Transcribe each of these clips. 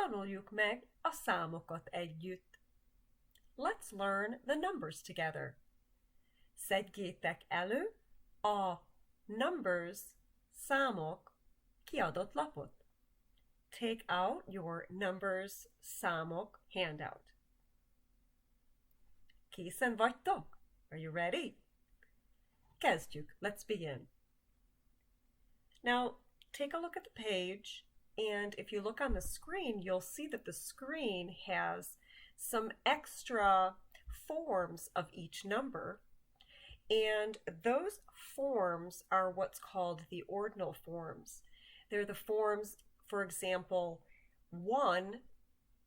Tanuljuk meg a számokat együtt. Let's learn the numbers together. Szedjétek elő a Numbers, számok kiadott lapot. Take out your Numbers, számok handout. Készen vagytok? Are you ready? Kezdjük. Let's begin. Now, take a look at the page, and if you look on the screen, you'll see that the screen has some extra forms of each number, and those forms are what's called the ordinal forms. They're the forms, for example, 1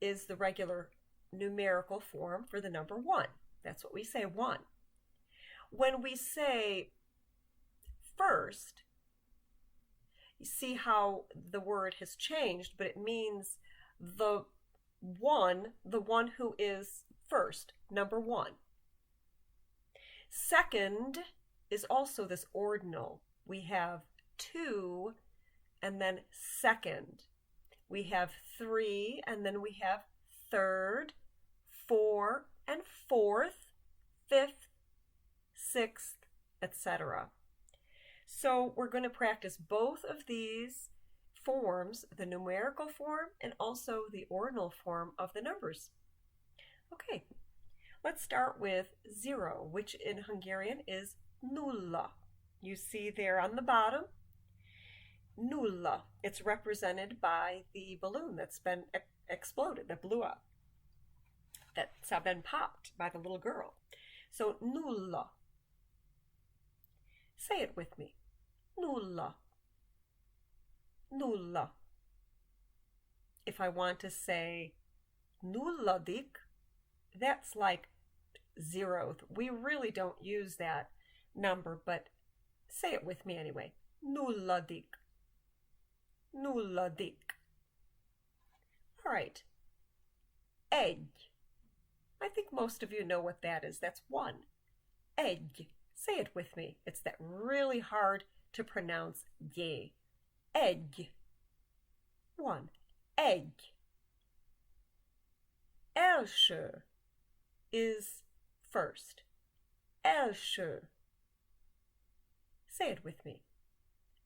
is the regular numerical form for the number 1. That's what we say, 1. When we say first, you see how the word has changed, but it means the one who is first, number 1. Second is also this ordinal. We have 2 and then second. We have 3 and then we have third, 4 and fourth, fifth, sixth, etc. So we're going to practice both of these forms, the numerical form and also the ordinal form of the numbers. Okay, let's start with 0, which in Hungarian is nulla. You see there on the bottom, nulla. It's represented by the balloon that's been exploded, that blew up, that's been popped by the little girl. So nulla. Say it with me. Nulla. Nulla. If I want to say nulladik, that's like 0th. We really don't use that number, but say it with me anyway. Nulladik. Nulladik. All right. Egy. I think most of you know what that is. That's 1. Egy. Say it with me. It's that really hard to pronounce ye. Egy. 1. Egy. Első is first. Első. Say it with me.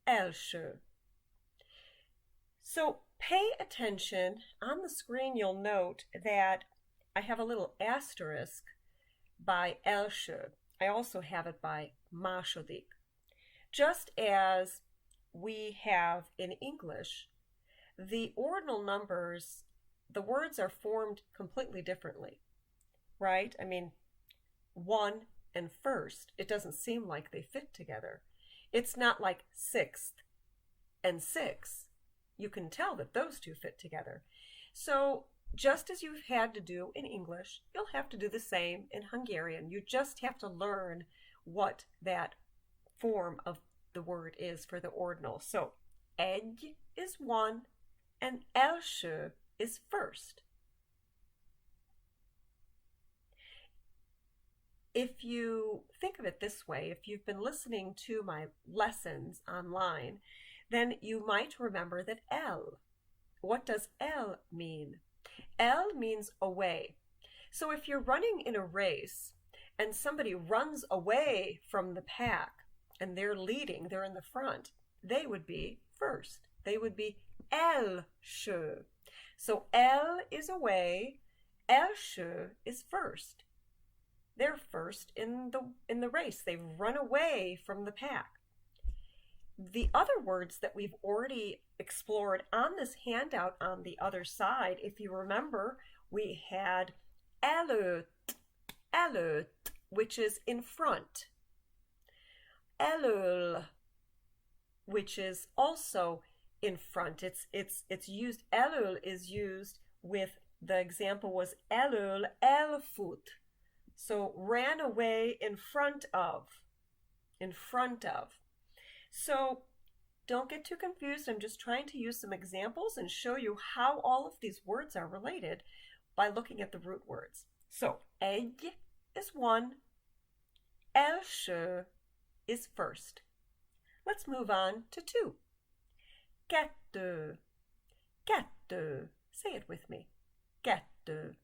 Első. So pay attention. On the screen you'll note that I have a little asterisk by első. I also have it by második. Just as we have in English, the ordinal numbers, the words are formed completely differently, right? I mean, 1 and first, it doesn't seem like they fit together. It's not like sixth and 6. You can tell that those two fit together. So just as you've had to do in English, you'll have to do the same in Hungarian. You just have to learn what that form of the word is for the ordinal. So, egy is 1 and első is first. If you think of it this way, if you've been listening to my lessons online, then you might remember that el. What does el mean? El means away. So if you're running in a race and somebody runs away from the pack and they're leading, they're in the front, they would be first. They would be első. So el is away, első is first. They're first in the race. They've run away from the pack. The other words that we've already explored on this handout on the other side, if you remember, we had előtt, which is in front. Elől, which is also in front. It's used, elől is used with, the example was elől elfut. So ran away in front of. So don't get too confused. I'm just trying to use some examples and show you how all of these words are related by looking at the root words. So egy is 1, első is first. Let's move on to 2. Kettő. Kettő. Say it with me. Kettő.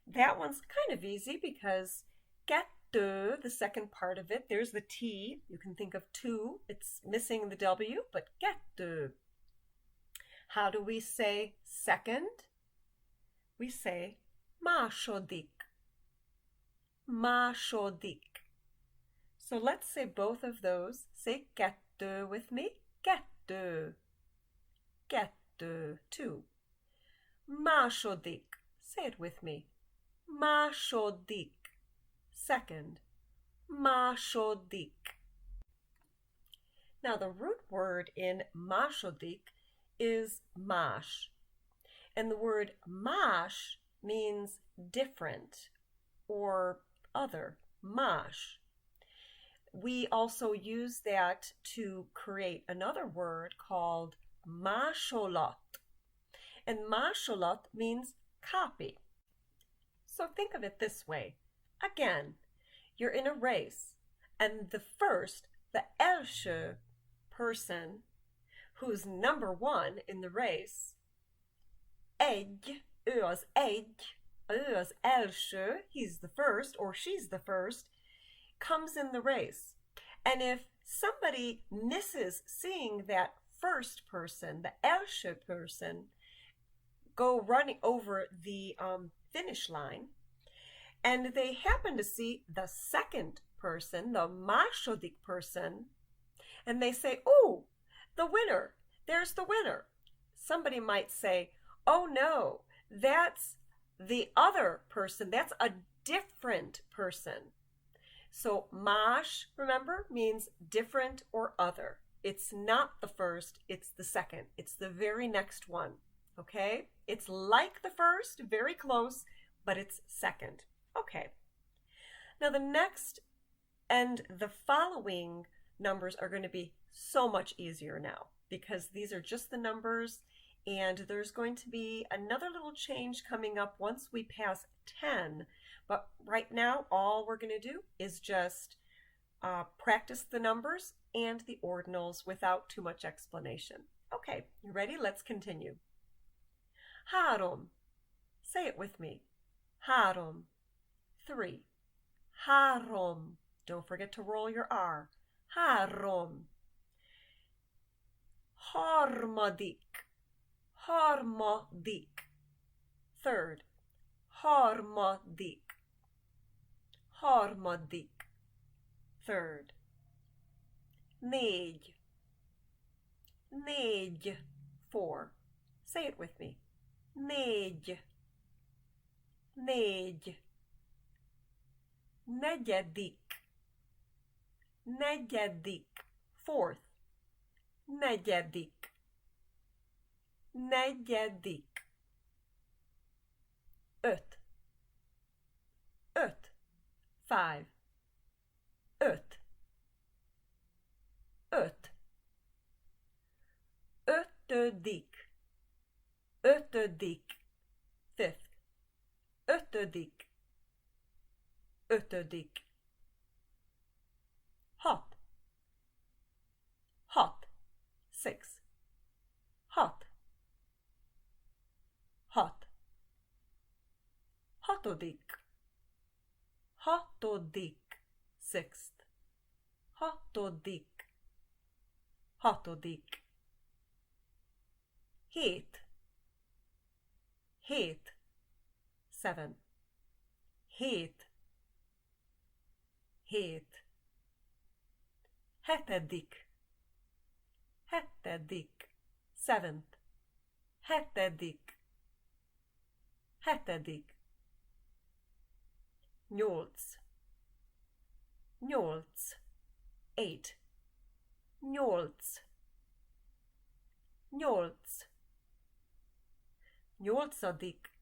That one's kind of easy because kettő, the second part of it, there's the T. You can think of two. It's missing the W, but kettő. How do we say second? We say második. Második. So let's say both of those. Say kettő with me. Kettő. Kettő. Two. Második. Say it with me. Második. Second. Második. Now the root word in második is más. And the word más means different or other. Más. We also use that to create another word called másolat. And másolat means copy. So think of it this way. Again, you're in a race, and the első person who's number one in the race, ő az első, he's the first or she's the first, comes in the race. And if somebody misses seeing that first person, the első person, go running over the finish line, and they happen to see the second person, the második person, and they say, "Oh, the winner, there's the winner." Somebody might say, "Oh no, that's the other person, that's a different person." So más, remember, means different or other. It's not the first, it's the second. It's the very next one, okay? It's like the first, very close, but it's second. Okay. Now the next and the following numbers are going to be so much easier now because these are just the numbers, and there's going to be another little change coming up once we pass 10. But right now, all we're going to do is just practice the numbers and the ordinals without too much explanation. Okay, you ready? Let's continue. Három. Say it with me. Három. 3. Három. Don't forget to roll your R. Három. Harmadik. Harmadik. Third. Harmadik. Harmadik. Third. Négy. Négy. 4. Say it with me. Négy. Négy. Negyedik. Negyedik. Fourth. Negyedik. Negyedik. Öt. Öt. 5. Öt. Öt. Ötödik. Ötödik. Fifth. Ötödik. Ötödik. Hat. Hat. 6. Hat. Hat. Hatodik. Hatodik. Sixth. Hatodik. Hatodik. Hét. Hét. 7. Hét. Hét. Hetedik. Hetedik. 7th. Hetedik. Hetedik. Nyolc. Nyolc. 8. Nyolc. Nyolc. Nyolcadik.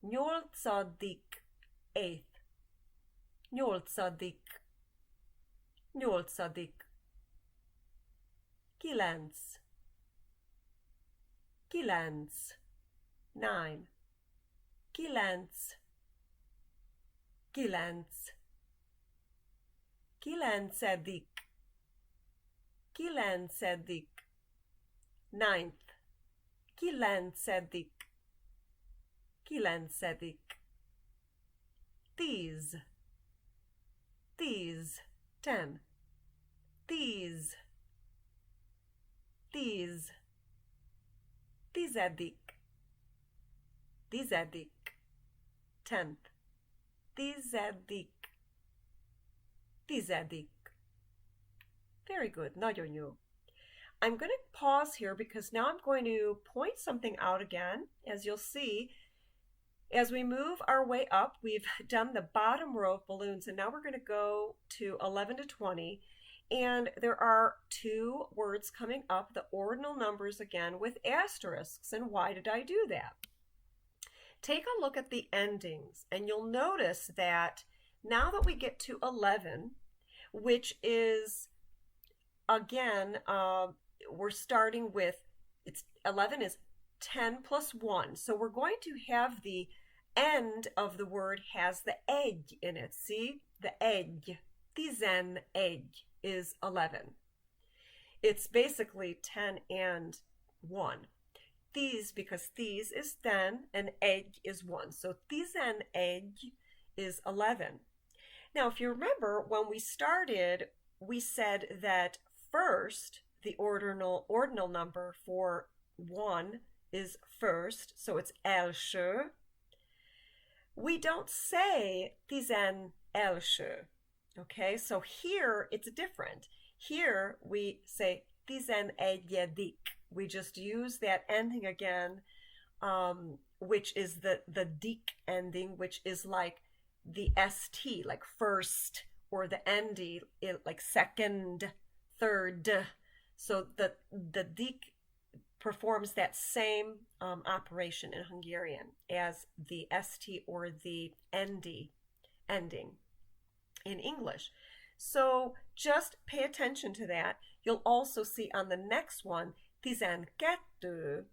Nyolcadik. 8th. Nyolcadik. Nyolcadik. Kilenc. Kilenc. 9. Kilenc. Kilenc. Kilencedik. Kilencedik. 9th. kilencedik, kilencedik. 10, 10, 10. 10, 10. Tizedik, tizedik. 10th. Tizedik, tizedik. Very good, nagyon jó. I'm going to pause here because now I'm going to point something out again. As you'll see, as we move our way up, we've done the bottom row of balloons, and now we're going to go to 11 to 20. And there are two words coming up, the ordinal numbers again with asterisks. And why did I do that? Take a look at the endings, and you'll notice that now that we get to 11, which is, again, we're starting with, 11 is 10 plus 1. So we're going to have the end of the word has the egg in it. See? The egg. Tizen egg is 11. It's basically 10 and 1. These, because these is 10 and egg is 1. So tizen egg is 11. Now, if you remember, when we started, we said that first, the ordinal number for 1 is first, so it's első. We don't say tizen első. Okay, so here it's different. Here we say tizenegyedik. We just use that ending again, which is the dik ending, which is like the st, like first, or the nd, like second, third. So the dik performs that same operation in Hungarian as the st or the nd ending in English. So just pay attention to that. You'll also see on the next one, tizenkettő,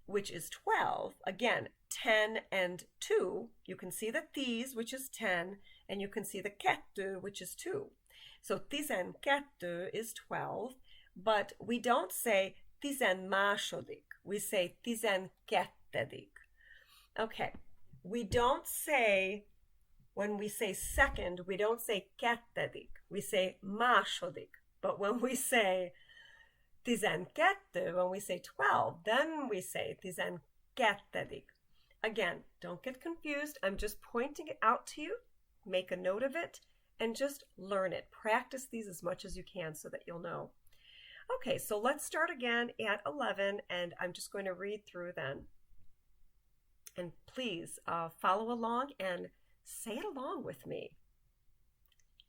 which is 12. Again, 10 and 2. You can see the these, which is 10, and you can see the kettő, which is 2. So tizenkettő is 12, but we don't say tizenmásodik. We say tizenkettedik. Okay, we don't say, when we say second, we don't say kettedik. We say második. But when we say tizenkettő, when we say 12, then we say tizenkettedik. Again, don't get confused. I'm just pointing it out to you. Make a note of it and just learn it. Practice these as much as you can so that you'll know. Okay, so let's start again at 11, and I'm just going to read through then. And please follow along and say it along with me.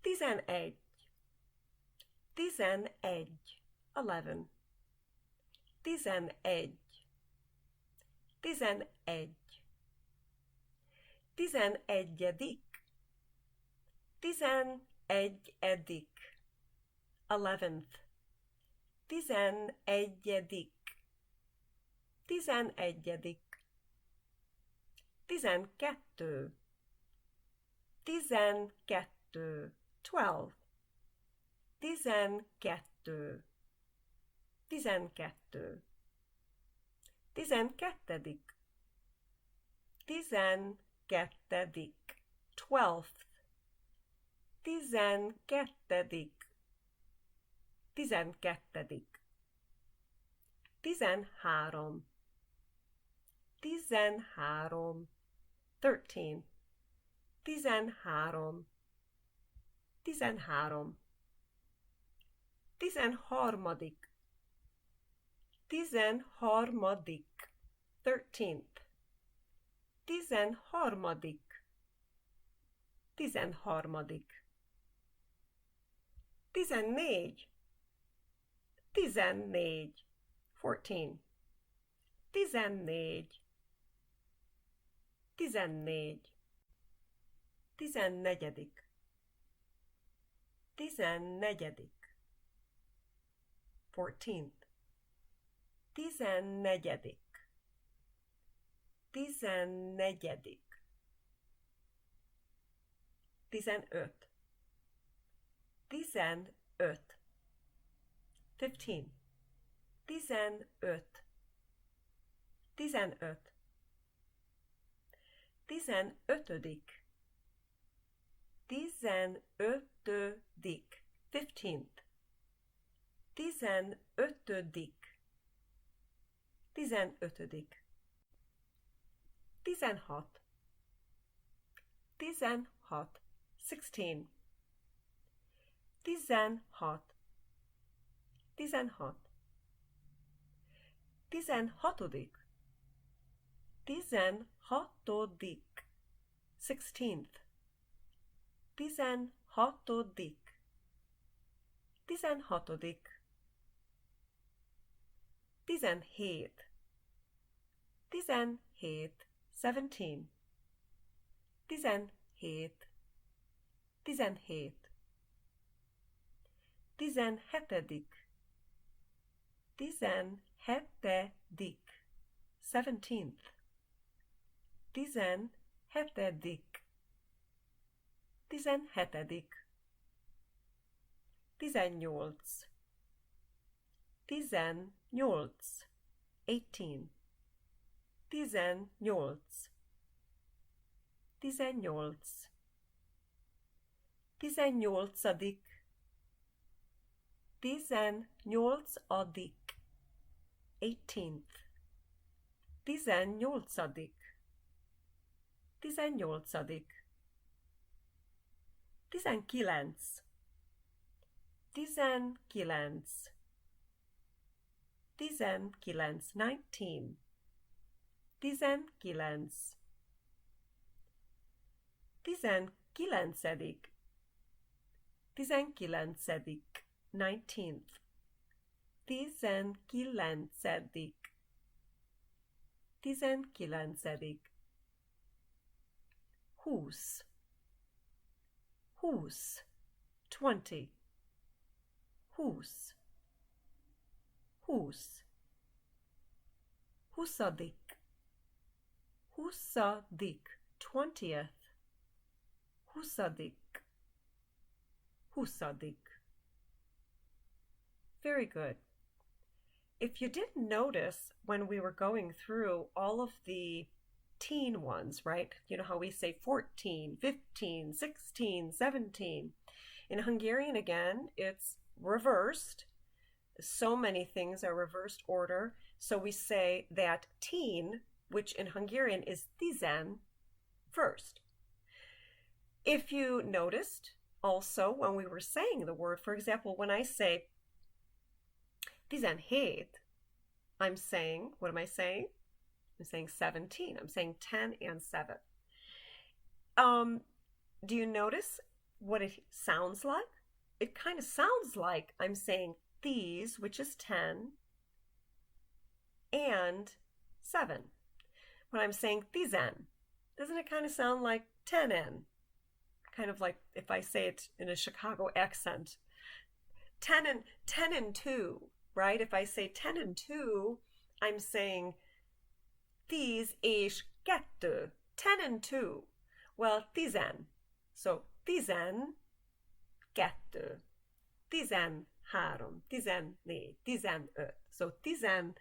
Tizenegy. Tizenegy. 11. Tizenegy. Tizenegy. Tizenegyedik. Tizenegyedik. 11th. Tizenegyedik. Tizenegyedik. Tizenkettő. Tizenkettő. 12. Tizenkettő. Tizenkettő. Tizenkettedik. Tizenkettedik. 12th. Tizenkettedik. Tizenkettedik. 13. 13. 13. 13. 13. 13. 13. 13th. 13. 13. 14. 14. 14. 14. 14. 14. 14. 14th. 14. 14. 15. 15. 15. 15. 15. 15. 15. 15th. 15. 15. 16. 16. 16. 16. 16. 16. 16. 16. 16th. 16. 16. 17. 17. 17. 17. 17. 17. 17. 17th. 17. 17. 18. 18. 18. 18. 18. 18. 18. 18th. 18. 18. 19. 19. 19. 19. 19. 19. 19. 19th. 19. 19. 20. 20. 20. 20. 20. 20. 20. 20th. 20. 20. Very good. If you didn't notice when we were going through all of the teen ones, right? You know how we say 14, 15, 16, 17. In Hungarian, again, it's reversed. So many things are reversed order. So we say that teen, which in Hungarian is tizen, first. If you noticed also when we were saying the word, for example, when I say 17, I'm saying, what am I saying? I'm saying 17. I'm saying 10 and 7. Do you notice what it sounds like? It kind of sounds like I'm saying these, which is 10, and 7. When I'm saying tizen, doesn't it kind of sound like 10n? Kind of like if I say it in a Chicago accent. 10 and 2, right? If I say 10 and 2, I'm saying these is kettő, 10 and 2. Well, tizen. So tizen, kettő, 13, 14, 15. So tizen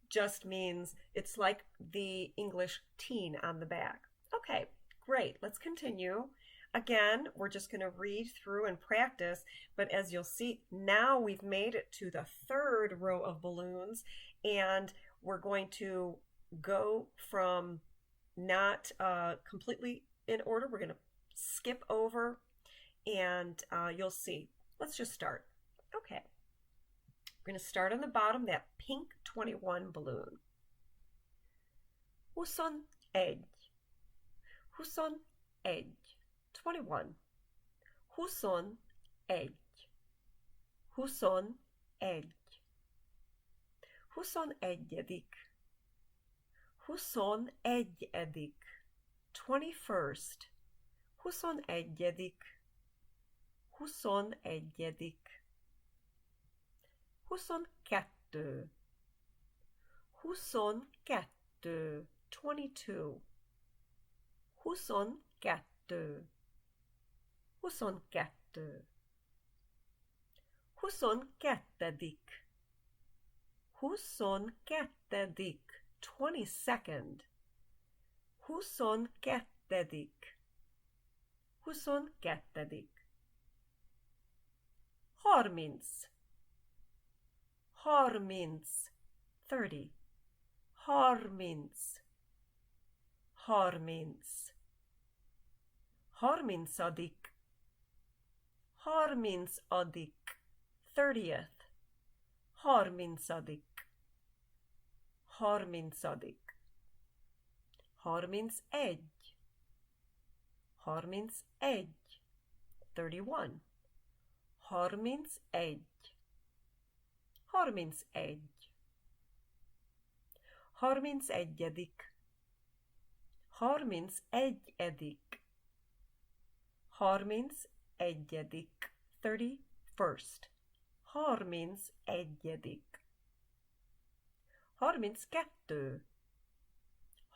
just means it's like the English teen on the back. Okay, great. Let's continue. Again, we're just going to read through and practice, but as you'll see, now we've made it to the third row of balloons, and we're going to go from not completely in order. We're going to skip over, and you'll see. Let's just start. Okay. We're going to start on the bottom, that pink 21 balloon. 21. 21. 21. 21. 21. 21. 21. 21st. 21. 21. 22. 22. 22. 22. 22. 22. 22. 22nd. 22. 22. 30. 30. 30. 30. 30. 30. 30. 30th. 30. 30. 31. 31. 31. 31. 31. 31. 31. 31. 31st. 31. 32. 32.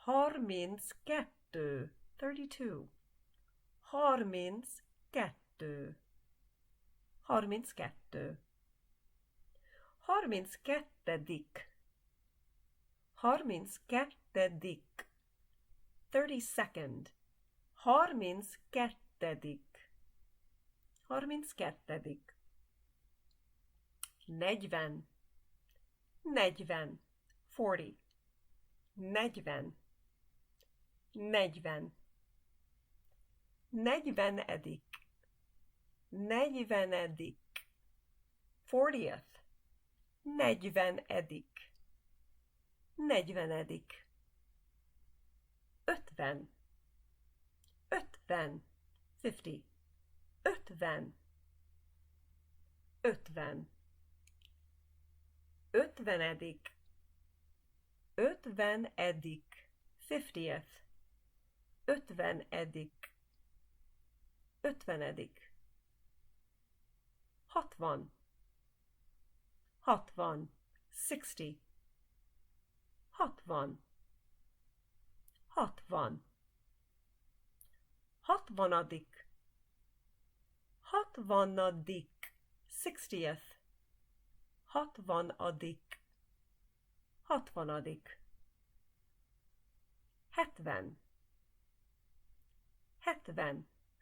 32. 32. 32. 32. 32. 32nd. 32. 32. 40. 40. 40. 40. 40. 40. 40. 40th. 40. 40. 50. 50. 50. 50. 50. 50. 50. 50th. 50. 50. 60. 60. 60. 60. 60. 60. 60. 60th. 60. 60.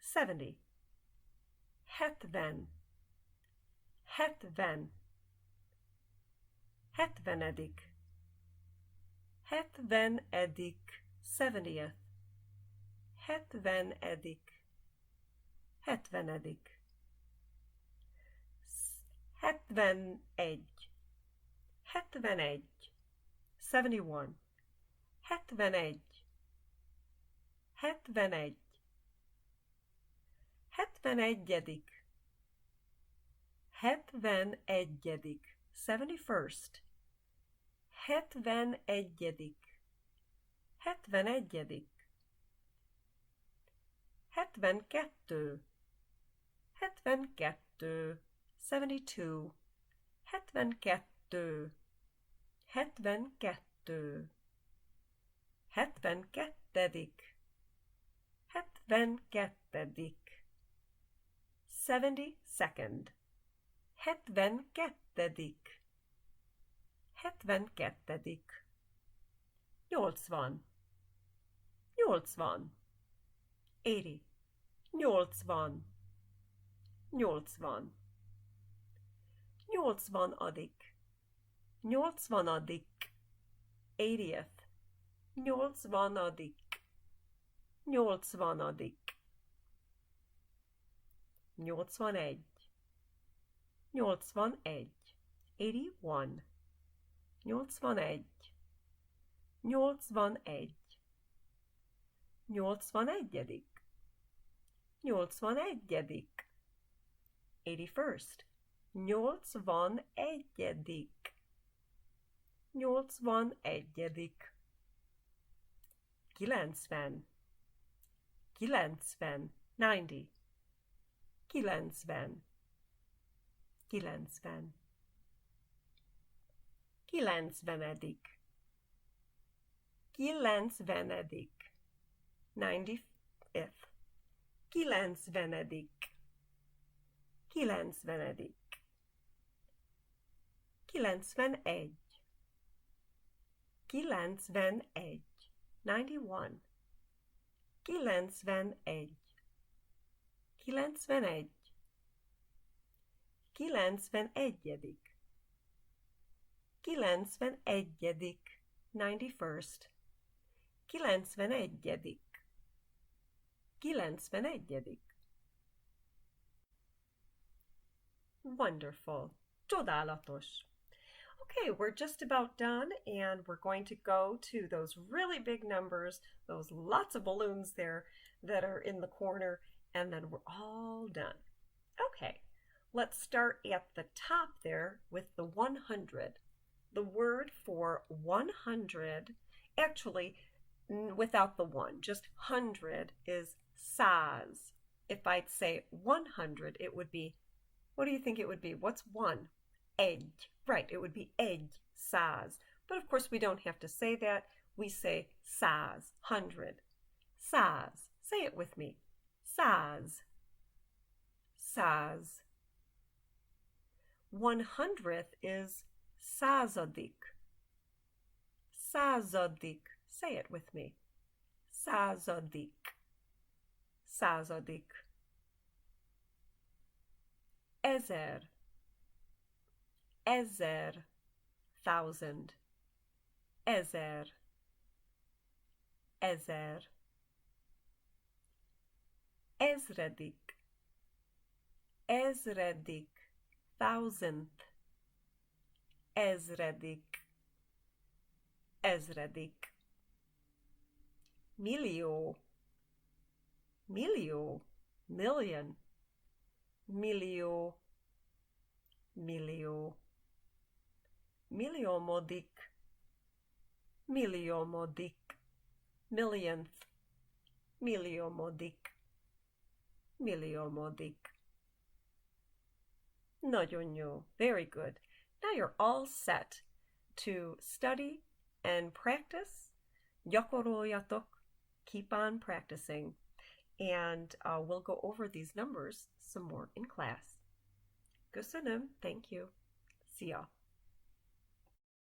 70. 70. 70. 70. 70. 70. 70. 70th. 70. 70. 71. 71. 71. 71. 71. 71. 71. 71st. 71. 71. 72. 72. 72. 72. 72. 72. 72. 72. 72nd. 72. 72. 80. 80. 80. 80. 80. 80. 80. 80th. 80. 80. 81. 81. 81. 81. 81. 81. 81. 81st. 81. 81. 90. 90. 90. 90. 90. 90. 90. 90th. 90. 90. 91. 91. 91. 91. 91. 91. 91. 91st. 91. 91. Wonderful. Csodálatos. Okay, we're just about done, and we're going to go to those really big numbers, those lots of balloons there that are in the corner, and then we're all done. Okay, let's start at the top there with the 100. The word for 100, actually, without the one, just 100 is száz. If I'd say 100, it would be, what do you think it would be? What's one? Egy. Right, it would be egy, száz. But of course we don't have to say that. We say száz, 100. Száz. Say it with me. Száz. Száz. 100th is századik. Századik. Say it with me. Századik. Századik. Ezer. Ezer. 1000. Ezer. Ezer. Ezredik. Ezredik. 1000th. Ezredik. Ezredik. Millió. Millió. Million. Millió. Millió. Milliomodik. Milliomodik. Millionth. Milliomodik. Milliomodik. Nagyon jó. Very good. Now you're all set to study and practice. Gyakoroljatok. Keep on practicing. And we'll go over these numbers some more in class. Köszönöm. Thank you. See ya.